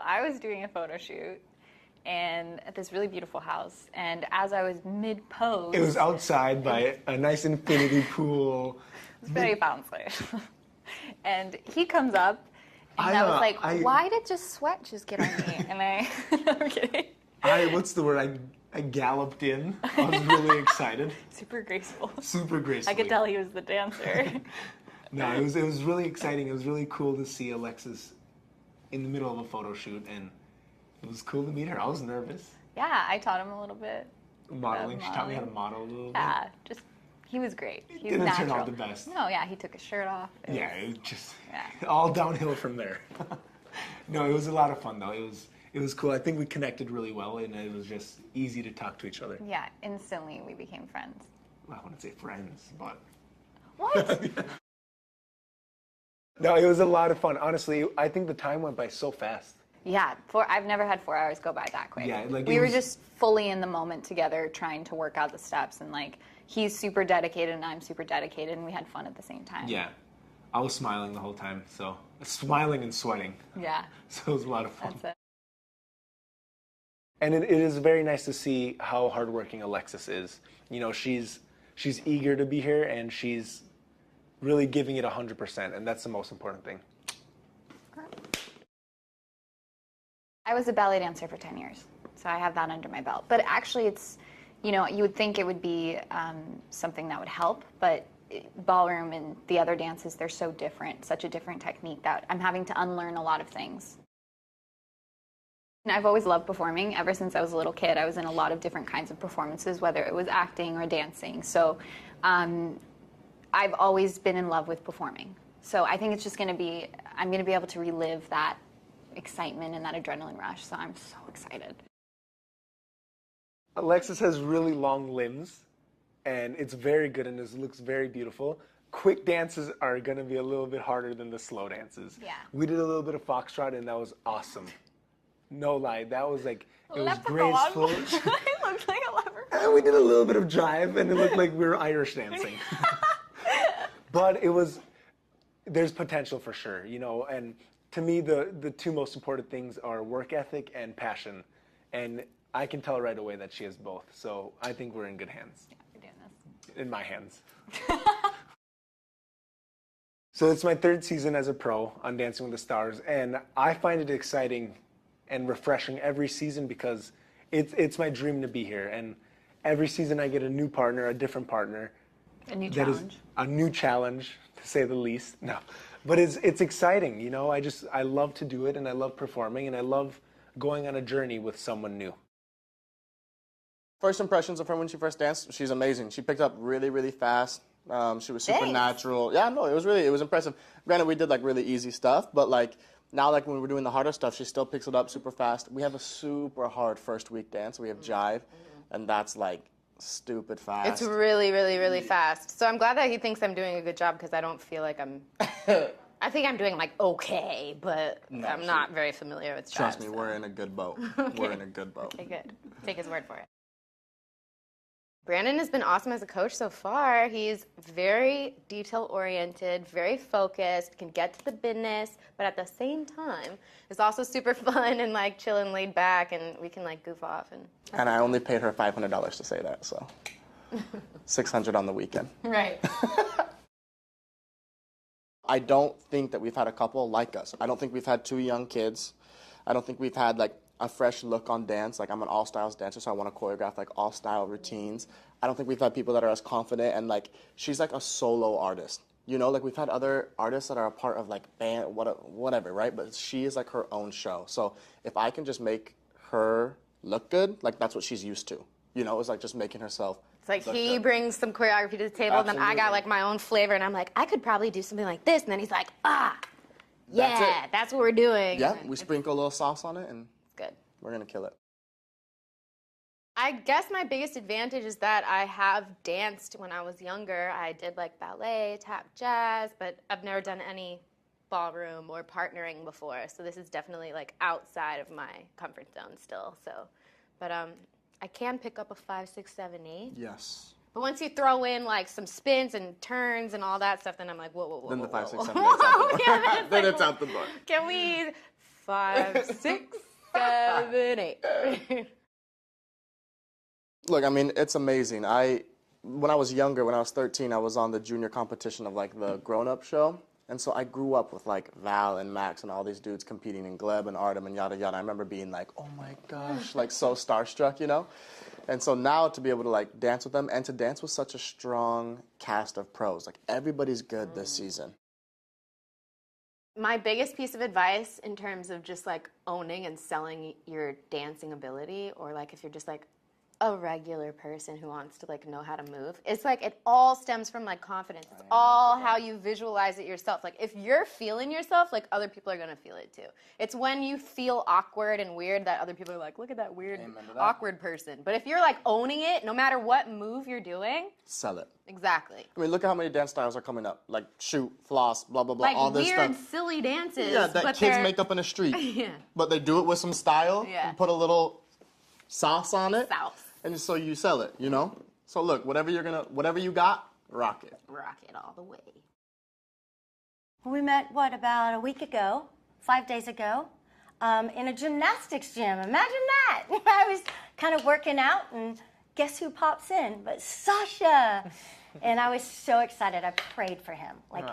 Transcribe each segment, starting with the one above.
I was doing a photo shoot and at this really beautiful house, and as I was mid-pose... It was outside by a nice infinity pool. It was very fancy. And he comes up, and I was like, why did just sweat just get on me? And I'm kidding. What's the word? I galloped in. I was really excited. Super graceful. Super graceful. I could tell he was the dancer. No, it was really exciting. It was really cool to see Alexis in the middle of a photo shoot, and it was cool to meet her. I was nervous. Yeah, I taught him a little bit. Modeling. She taught me how to model a little bit. Yeah, he was great. He was didn't natural. turn out the best. No, yeah, he took his shirt off. It was just all downhill from there. No, it was a lot of fun though. It was cool. I think we connected really well, and it was just easy to talk to each other. Yeah, instantly we became friends. Well, I wouldn't say friends, but... What? No, it was a lot of fun. Honestly, I think the time went by so fast. Yeah, I've never had 4 hours go by that quick. Yeah, we were just fully in the moment together, trying to work out the steps, and like he's super dedicated and I'm super dedicated, and we had fun at the same time. Yeah, I was smiling the whole time, so smiling and sweating. Yeah. So it was a lot of fun. That's it. And it is very nice to see how hardworking Alexis is. You know, she's eager to be here, and she's really giving it 100%, and that's the most important thing. I was a ballet dancer for 10 years, so I have that under my belt. But actually it's, you know, you would think it would be something that would help, but ballroom and the other dances, they're so different, such a different technique that I'm having to unlearn a lot of things. And I've always loved performing. Ever since I was a little kid, I was in a lot of different kinds of performances, whether it was acting or dancing. So I've always been in love with performing. So I think it's just going to be, I'm going to be able to relive that excitement and that adrenaline rush. So I'm so excited. Alexis has really long limbs, and it's very good, and it looks very beautiful. Quick dances are going to be a little bit harder than the slow dances. Yeah. We did a little bit of foxtrot, and that was awesome. No lie, that was like, it was Leprechaun. graceful. I looked like a leprechaun. And we did a little bit of jive, and it looked like we were Irish dancing. But it was, there's potential for sure, you know, and to me, the two most important things are work ethic and passion. And I can tell right away that she has both. So I think we're in good hands. Yeah, we're doing this. In my hands. So it's my 3rd season as a pro on Dancing with the Stars, and I find it exciting and refreshing every season because it's my dream to be here. And every season I get a new partner, a different partner. A new challenge. A new challenge, to say the least. No, but it's exciting, you know. I love to do it, and I love performing, and I love going on a journey with someone new. First impressions of her when she first danced, she's amazing. She picked up really, really fast. She was super natural. Yeah, no, it was impressive. Granted, we did like really easy stuff, but like now, like when we're doing the harder stuff, she still picks it up super fast. We have a super hard first week dance. We have jive, and that's like stupid fast. It's really, really, really fast. So I'm glad that he thinks I'm doing a good job because I don't feel like I'm... I think I'm doing like okay, but no, I'm not very familiar with jive. Trust me, we're in a good boat. Okay. We're in a good boat. Okay, good. Take his word for it. Brandon has been awesome as a coach so far. He's very detail-oriented, very focused, can get to the business, but at the same time is also super fun and like chill and laid back, and we can like goof off. And I only paid her $500 to say that, so $600 on the weekend. Right. I don't think that we've had a couple like us. I don't think we've had 2 young kids. I don't think we've had like a fresh look on dance. Like I'm an all styles dancer, so I want to choreograph like all style routines. I don't think we've had people that are as confident, and like she's like a solo artist. You know, like we've had other artists that are a part of like band, whatever, right? But she is like her own show. So if I can just make her look good, like that's what she's used to. You know, it's like just making herself. It's like he brings some choreography to the table, and then I got like my own flavor, and I'm like, I could probably do something like this, and then he's like, yeah, that's what we're doing. Yeah, we sprinkle a little sauce on it, and good. We're gonna kill it. I guess my biggest advantage is that I have danced when I was younger. I did like ballet, tap, jazz, but I've never done any ballroom or partnering before. So this is definitely like outside of my comfort zone still. So, but I can pick up a 5, 6, 7, 8. Yes. But once you throw in like some spins and turns and all that stuff, then I'm like, whoa. Then the 5, 6, 7, 8 yeah, then it's out the door. Can we 5, 6, 7, 8. Look, I mean, it's amazing. When I was younger, when I was 13, I was on the junior competition of like the grown-up show. And so I grew up with like Val and Max and all these dudes competing in Gleb and Artem and yada yada. I remember being like, oh my gosh, like so starstruck, you know? And so now to be able to like dance with them and to dance with such a strong cast of pros, like everybody's good this season. My biggest piece of advice in terms of just like owning and selling your dancing ability, or like if you're just like a regular person who wants to like know how to move, it's like it all stems from like confidence. It's all how you visualize it yourself. Like if you're feeling yourself, like other people are gonna feel it too. It's when you feel awkward and weird that other people are like, look at that weird awkward person. But if you're like owning it, no matter what move you're doing, sell it. Exactly. I mean, look at how many dance styles are coming up, like shoot, floss, blah blah blah, like all this weird, stuff. silly dances. Yeah, that but kids make up in the street. Yeah. But they do it with some style. Yeah. And put a little sauce on it. Sauce. And so you sell it, you know? So look, whatever you got, rock it. Rock it all the way. We met, about a week ago, 5 days ago, in a gymnastics gym. Imagine that. I was kind of working out, and guess who pops in? But Sasha. And I was so excited. I prayed for him. Like,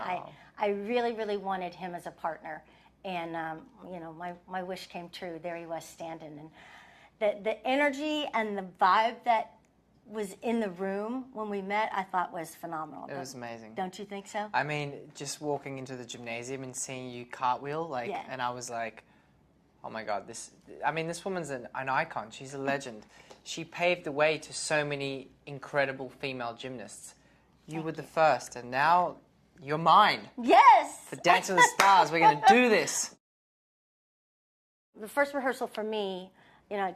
I really, really wanted him as a partner. And, my wish came true. There he was standing. And the energy and the vibe that was in the room when we met, I thought was phenomenal. It was amazing. Don't you think so? I mean, just walking into the gymnasium and seeing you cartwheel, and I was like, oh my God, this woman's an icon. She's a legend. She paved the way to so many incredible female gymnasts. You were the first, and now you're mine. Yes! For Dance with the Stars, we're going to do this. The first rehearsal for me,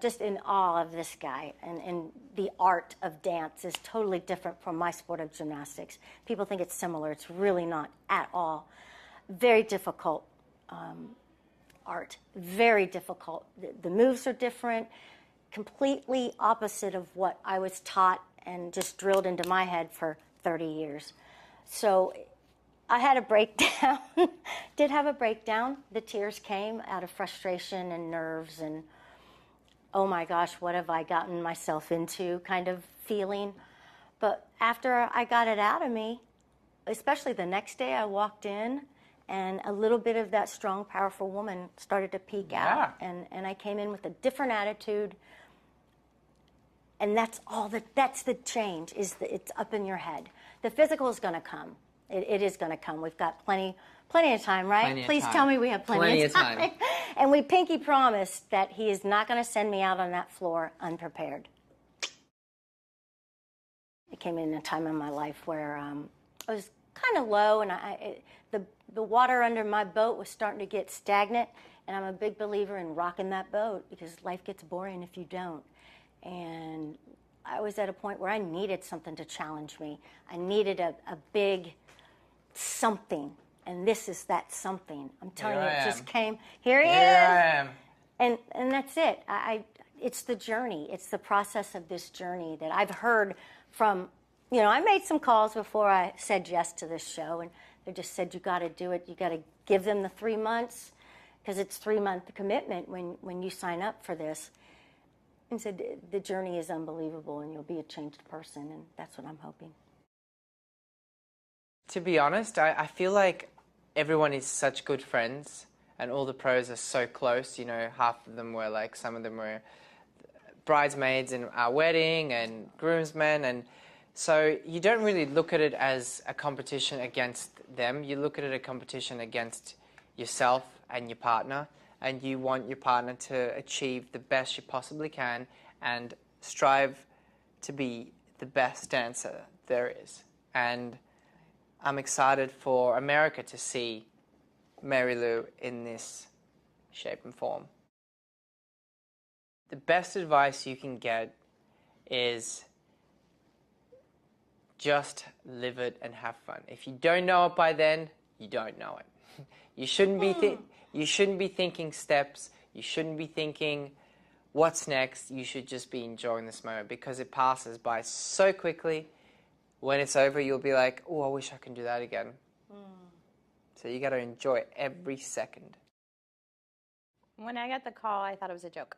just in awe of this guy, and the art of dance is totally different from my sport of gymnastics. People think it's similar. It's really not at all. Very difficult art. Very difficult. The moves are different, completely opposite of what I was taught and just drilled into my head for 30 years. So I had a breakdown. Did have a breakdown. The tears came out of frustration and nerves and, oh my gosh, what have I gotten myself into kind of feeling. But after I got it out of me, especially the next day I walked in and a little bit of that strong, powerful woman started to peek out. And I came in with a different attitude. And that's the change, it's up in your head. The physical is going to come. It is going to come. We've got plenty of time, right? Please tell me we have plenty of time. And we pinky promised that he is not going to send me out on that floor unprepared. It came in a time in my life where I was kind of low, and the water under my boat was starting to get stagnant, and I'm a big believer in rocking that boat because life gets boring if you don't. And I was at a point where I needed something to challenge me. I needed a big something. And this is that something. I'm telling you, it just came. Here he is. I am. And that's it. It's the journey. It's the process of this journey that I've heard from, I made some calls before I said yes to this show, and they just said, you got to do it. You got to give them the 3 months, because it's 3-month commitment when you sign up for this. And said, the journey is unbelievable, and you'll be a changed person, and that's what I'm hoping. To be honest, I feel like everyone is such good friends, and all the pros are so close. Half of them were some of them were bridesmaids in our wedding and groomsmen, and so you don't really look at it as a competition against them. You look at it as a competition against yourself and your partner, and you want your partner to achieve the best you possibly can and strive to be the best dancer there is. And I'm excited for America to see Mary Lou in this shape and form. The best advice you can get is just live it and have fun. If you don't know it by then, you don't know it. You shouldn't be thinking steps. You shouldn't be thinking what's next. You should just be enjoying this moment, because it passes by so quickly. When it's over, you'll be like, oh, I wish I could do that again. So you got to enjoy every second. When I got the call, I thought it was a joke.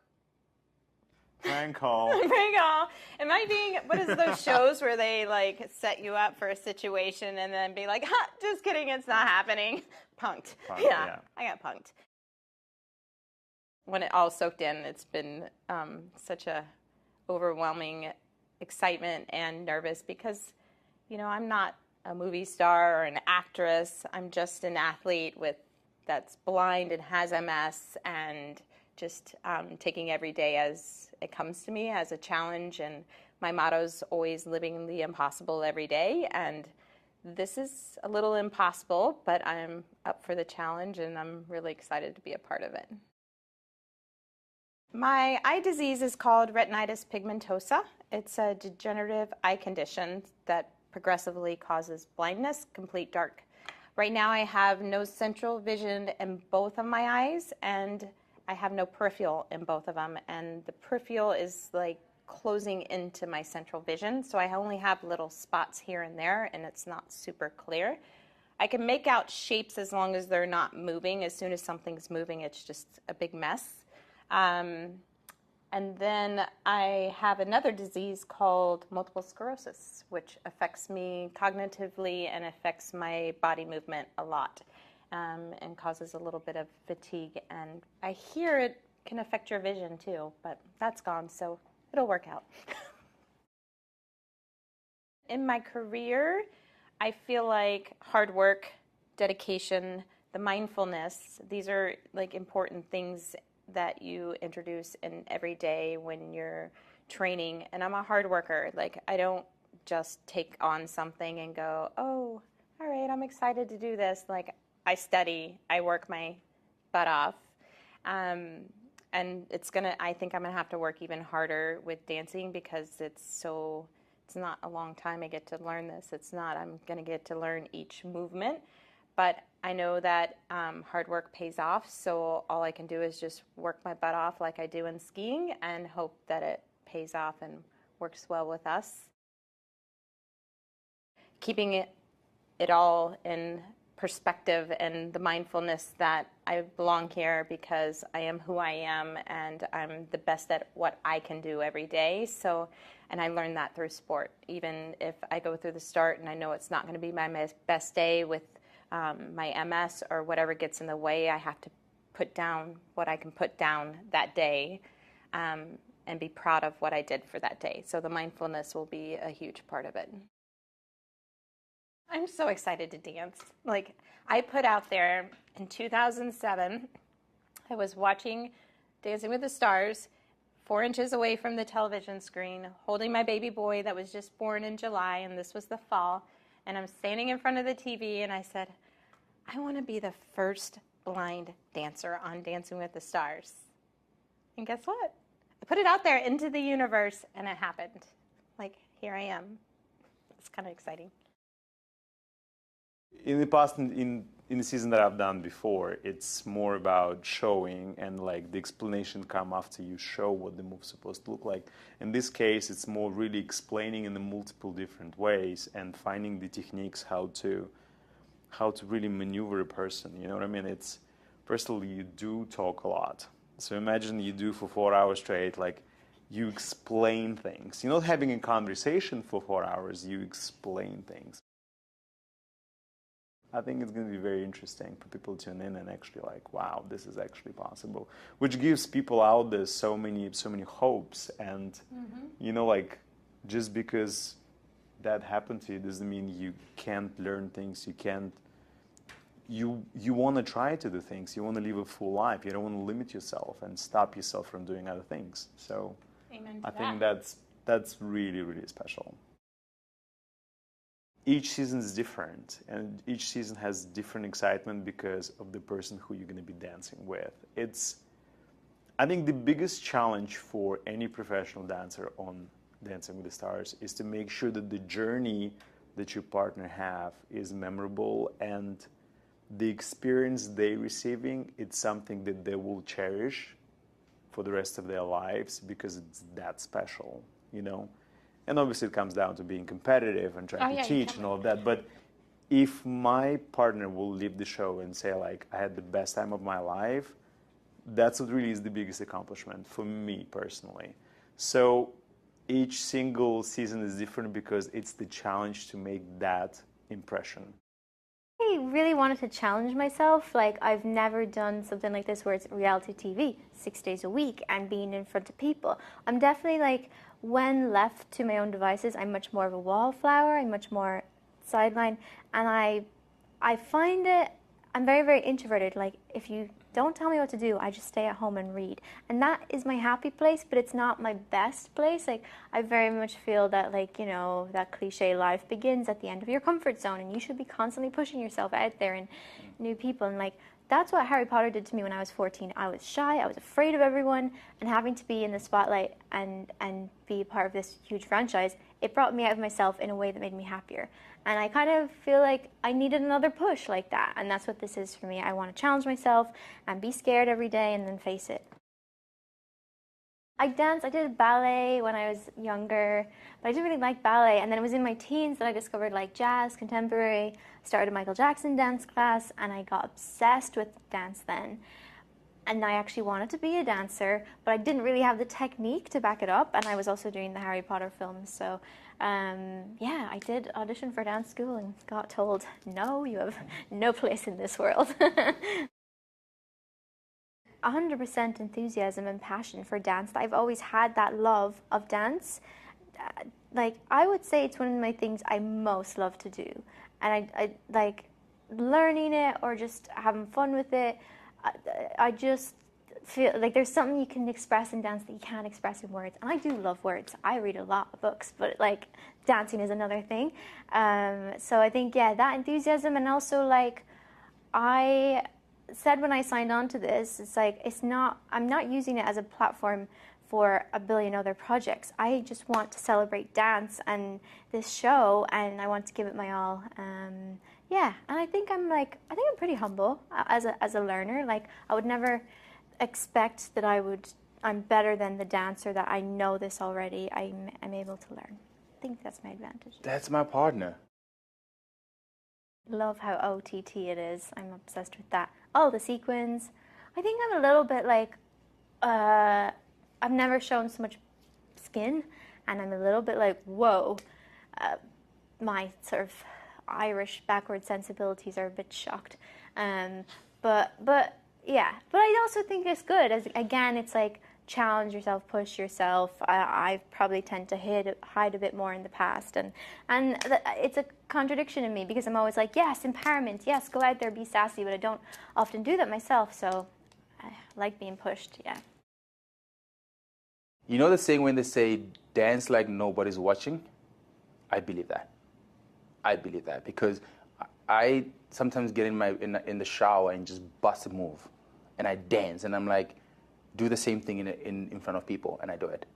Prank call. Prank call. Am I being, what is those shows where they like set you up for a situation and then be like, ha, just kidding, it's not happening. Punked. Yeah, I got punked. When it all soaked in, it's been such a overwhelming excitement and nervous because, you know, I'm not a movie star or an actress. I'm just an athlete that's blind and has MS, and just taking every day as it comes to me as a challenge. And my motto is always living the impossible every day. And this is a little impossible, but I'm up for the challenge, and I'm really excited to be a part of it. My eye disease is called retinitis pigmentosa. It's a degenerative eye condition that progressively causes blindness, complete dark. Right now I have no central vision in both of my eyes, and I have no peripheral in both of them. And the peripheral is like closing into my central vision, so I only have little spots here and there, and it's not super clear. I can make out shapes as long as they're not moving. As soon as something's moving, it's just a big mess. And then I have another disease called multiple sclerosis, which affects me cognitively and affects my body movement a lot, and causes a little bit of fatigue. And I hear it can affect your vision too, but that's gone, so it'll work out. In my career, I feel like hard work, dedication, the mindfulness, these are like important things that you introduce in every day when you're training. And I'm a hard worker. Like, I don't just take on something and go, oh, all right, I'm excited to do this. Like, I study, I work my butt off. And I think I'm gonna have to work even harder with dancing because it's not a long time I get to learn this. I'm gonna get to learn each movement. But I know that hard work pays off, so all I can do is just work my butt off like I do in skiing and hope that it pays off and works well with us. Keeping it all in perspective and the mindfulness that I belong here because I am who I am and I'm the best at what I can do every day. And I learned that through sport. Even if I go through the start and I know it's not going to be my best day with my MS or whatever gets in the way, I have to put down what I can put down that day and be proud of what I did for that day. So the mindfulness will be a huge part of it. I'm so excited to dance. Like, I put out there in 2007, I was watching Dancing with the Stars 4 inches away from the television screen, holding my baby boy that was just born in July, and this was the fall. And I'm standing in front of the TV, and I said, I want to be the first blind dancer on Dancing with the Stars. And guess what? I put it out there into the universe, and it happened. Like, here I am. It's kind of exciting. In the past, in the season that I've done before, it's more about showing and like the explanation come after you show what the move's supposed to look like. In this case, it's more really explaining in the multiple different ways and finding the techniques how to really maneuver a person. You know what I mean? It's personally, you do talk a lot. So imagine you do for 4 hours straight, like you explain things. You're not having a conversation for 4 hours, you explain things. I think it's going to be very interesting for people to tune in and actually like, wow, this is actually possible, which gives people out there so many hopes. And, you know, like, just because that happened to you doesn't mean you can't learn things. You want to try to do things. You want to live a full life. You don't want to limit yourself and stop yourself from doing other things. So I think that's really, really special. Each season is different, and each season has different excitement because of the person who you're going to be dancing with. I think the biggest challenge for any professional dancer on Dancing with the Stars is to make sure that the journey that your partner have is memorable, and the experience they're receiving, it's something that they will cherish for the rest of their lives because it's that special, you know? And obviously it comes down to being competitive and trying to teach and all of that. But if my partner will leave the show and say, like, I had the best time of my life, that's what really is the biggest accomplishment for me personally. So each single season is different because it's the challenge to make that impression. I really wanted to challenge myself. Like, I've never done something like this where it's reality TV 6 days a week and being in front of people. I'm definitely like, when left to my own devices, I'm much more of a wallflower. I'm much more sideline, and I find it, I'm very, very introverted. Like, if you don't tell me what to do, I just stay at home and read. And that is my happy place, but it's not my best place. Like, I very much feel that, like, you know, that cliche, life begins at the end of your comfort zone, and you should be constantly pushing yourself out there and new people. And, like, that's what Harry Potter did to me when I was 14. I was shy, I was afraid of everyone, and having to be in the spotlight and be a part of this huge franchise, it brought me out of myself in a way that made me happier. And I kind of feel like I needed another push like that, and that's what this is for me. I want to challenge myself and be scared every day and then face it. I did ballet when I was younger, but I didn't really like ballet. And then it was in my teens that I discovered like jazz, contemporary, started a Michael Jackson dance class, and I got obsessed with dance then. And I actually wanted to be a dancer, but I didn't really have the technique to back it up. And I was also doing the Harry Potter films. So yeah, I did audition for dance school and got told, no, you have no place in this world. 100% enthusiasm and passion for dance. I've always had that love of dance. Like, I would say it's one of my things I most love to do. And I like learning it or just having fun with it. I just feel like there's something you can express in dance that you can't express in words. And I do love words. I read a lot of books, but like dancing is another thing. So I think, yeah, that enthusiasm, and also like I said when I signed on to this, it's like I'm not using it as a platform for a billion other projects. I just want to celebrate dance and this show, and I want to give it my all. Yeah, and I think I'm pretty humble as a learner. Like, I would never expect that I'm better than the dancer, that I know this already. I'm able to learn. I think that's my advantage. That's my partner. Love how OTT it is. I'm obsessed with that. Oh, the sequins. I think I'm a little bit like, I've never shown so much skin, and I'm a little bit like, whoa. My sort of Irish backward sensibilities are a bit shocked. But yeah, but I also think it's good. Again, it's like, challenge yourself, push yourself. I probably tend to hide a bit more in the past, and it's a contradiction in me, because I'm always like, yes, empowerment, yes, go out there, be sassy, but I don't often do that myself, so I like being pushed, yeah. You know the saying when they say, dance like nobody's watching? I believe that. I believe that, because I sometimes get in the shower and just bust a move, and I dance, and I'm like, do the same thing in front of people, and I do it.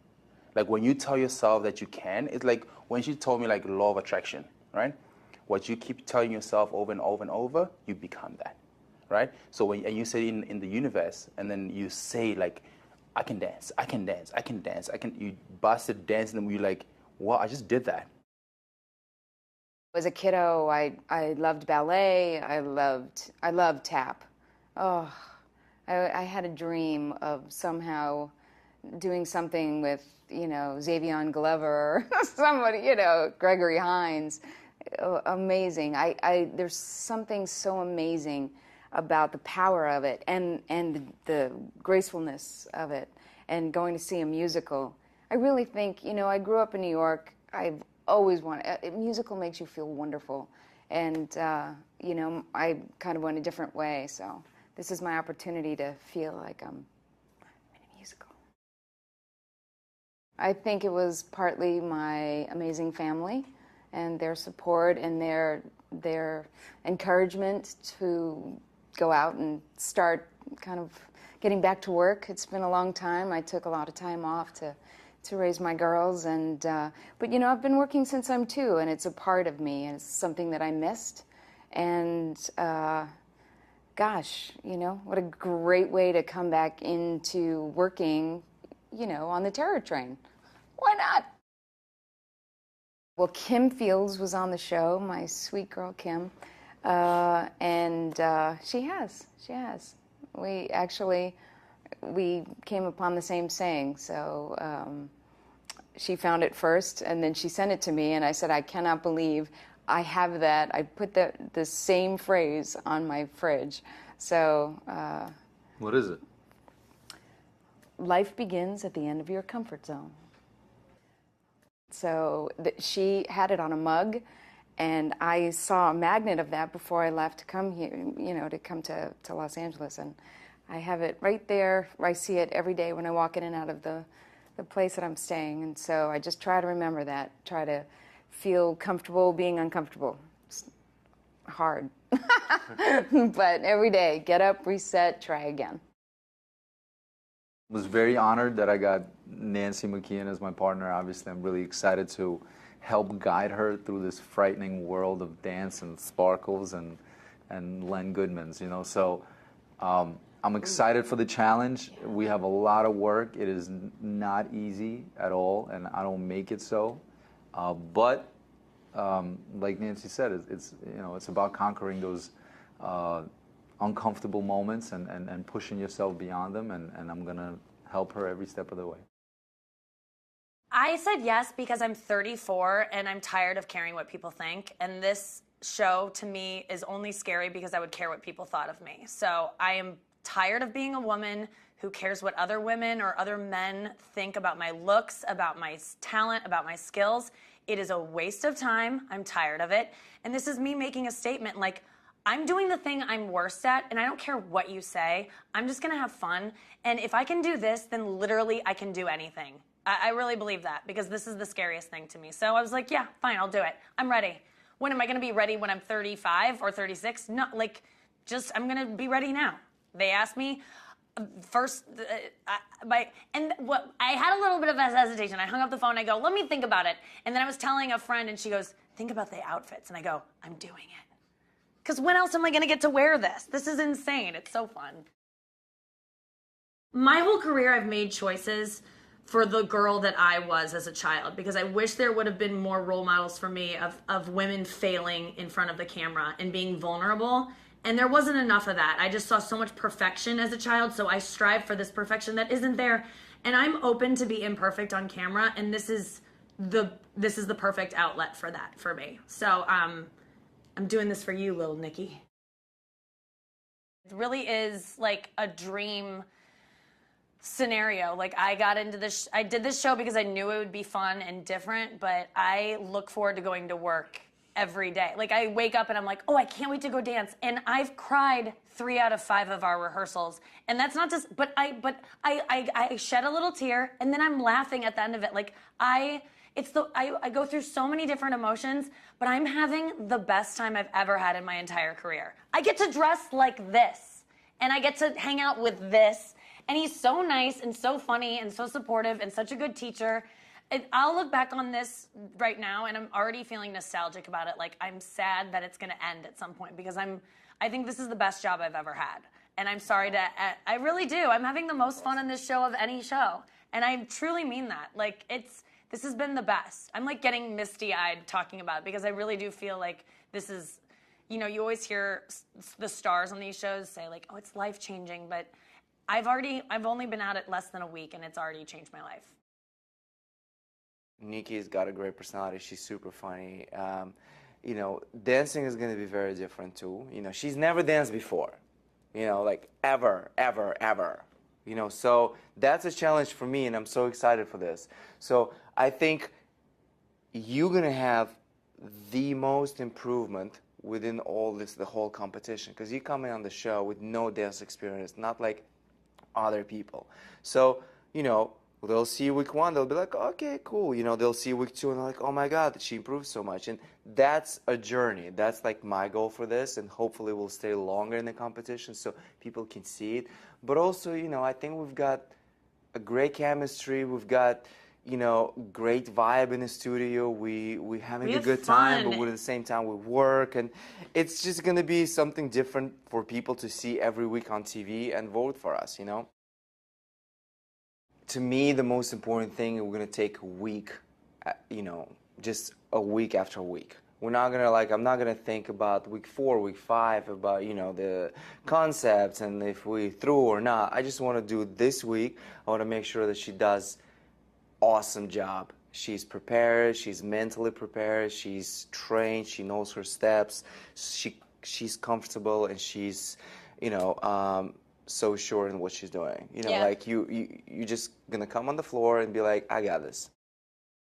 Like, when you tell yourself that you can, it's like when she told me, like, law of attraction, right? What you keep telling yourself over and over and over, you become that, right? So and you say in the universe, and then you say, like, I can dance, I can dance, I can dance, you busted dance, and then you're like, well, I just did that. As a kiddo, I loved ballet, I loved tap. Oh, I had a dream of somehow doing something with, Xavier Glover or somebody, Gregory Hines. Amazing. There's something so amazing about the power of it and the gracefulness of it, and going to see a musical. I really think, I grew up in New York. I've always wanted, a musical makes you feel wonderful. And, I kind of went a different way, so this is my opportunity to feel like I'm in a musical. I think it was partly my amazing family and their support and their encouragement to go out and start kind of getting back to work. It's been a long time. I took a lot of time off to raise my girls, but I've been working since I'm 2, and it's a part of me, and it's something that I missed. And gosh, what a great way to come back into working, on the terror train. Why not? Well, Kim Fields was on the show, my sweet girl Kim, and she has. We actually, we came upon the same saying. So she found it first, and then she sent it to me, and I said, I cannot believe I have that. I put the same phrase on my fridge. So. What is it? Life begins at the end of your comfort zone. So she had it on a mug, and I saw a magnet of that before I left to come here, to come to Los Angeles. And I have it right there. I see it every day when I walk in and out of the place that I'm staying. And so I just try to remember that, try to feel comfortable being uncomfortable. It's hard. But every day, get up, reset, try again. Was very honored that I got Nancy McKeon as my partner. Obviously, I'm really excited to help guide her through this frightening world of dance and sparkles and Len Goodman's, So I'm excited for the challenge. We have a lot of work. It is not easy at all, and I don't make it so. But like Nancy said, it's about conquering those uncomfortable moments and pushing yourself beyond them, and I'm going to help her every step of the way. I said yes because I'm 34 and I'm tired of caring what people think, and this show to me is only scary because I would care what people thought of me. So I am tired of being a woman who cares what other women or other men think about my looks, about my talent, about my skills. It is a waste of time. I'm tired of it. And this is me making a statement like, I'm doing the thing I'm worst at, and I don't care what you say. I'm just going to have fun. And if I can do this, then literally I can do anything. I really believe that because this is the scariest thing to me. So I was like, yeah, fine, I'll do it. I'm ready. When am I going to be ready? When I'm 35 or 36? No, I'm going to be ready now. They asked me first, I had a little bit of a hesitation. I hung up the phone. I go, let me think about it. And then I was telling a friend, and she goes, think about the outfits. And I go, I'm doing it. Because when else am I going to get to wear this? This is insane. It's so fun. My whole career, I've made choices for the girl that I was as a child, because I wish there would have been more role models for me of women failing in front of the camera and being vulnerable. And there wasn't enough of that. I just saw so much perfection as a child, so I strive for this perfection that isn't there. And I'm open to be imperfect on camera, and this is the perfect outlet for that for me. So I'm doing this for you, little Nikki. It really is like a dream scenario. Like I got into this, I did this show because I knew it would be fun and different, but I look forward to going to work every day. Like I wake up and I'm like, oh, I can't wait to go dance. And I've cried 3 out of 5 of our rehearsals. And that's not just, but I shed a little tear and then I'm laughing at the end of it. Like I go through so many different emotions, but I'm having the best time I've ever had in my entire career. I get to dress like this and I get to hang out with this. And he's so nice and so funny and so supportive and such a good teacher. And I'll look back on this right now and I'm already feeling nostalgic about it. Like I'm sad that it's going to end at some point because I think this is the best job I've ever had. And I'm sorry I really do. I'm having the most fun in this show of any show. And I truly mean that. Like this has been the best. I'm like getting misty-eyed talking about it because I really do feel like this is, you always hear the stars on these shows say like, oh, it's life-changing, but I've only been at it less than a week and it's already changed my life. Nikki's got a great personality. She's super funny. Dancing is going to be very different too. She's never danced before, like ever. So that's a challenge for me and I'm so excited for this. So I think you're going to have the most improvement within all this, the whole competition, because you come in on the show with no dance experience, not like other people. So, they'll see week 1, they'll be like, okay, cool. They'll see week 2 and they're like, oh my God, she improved so much. And that's a journey. That's like my goal for this. And hopefully we'll stay longer in the competition so people can see it. But also, I think we've got a great chemistry. We've got, great vibe in the studio. We're having a good time, but at the same time we work. And it's just going to be something different for people to see every week on TV and vote for us, To me, the most important thing, we're going to take a week, just a week after week. We're not gonna I'm not gonna think about week 4, week 5 about the concepts and if we threw or not. I just want to do this week. I want to make sure that she does awesome job. She's prepared. She's mentally prepared. She's trained. She knows her steps. She's comfortable and she's so sure in what she's doing. Like you're just gonna come on the floor and be like, I got this.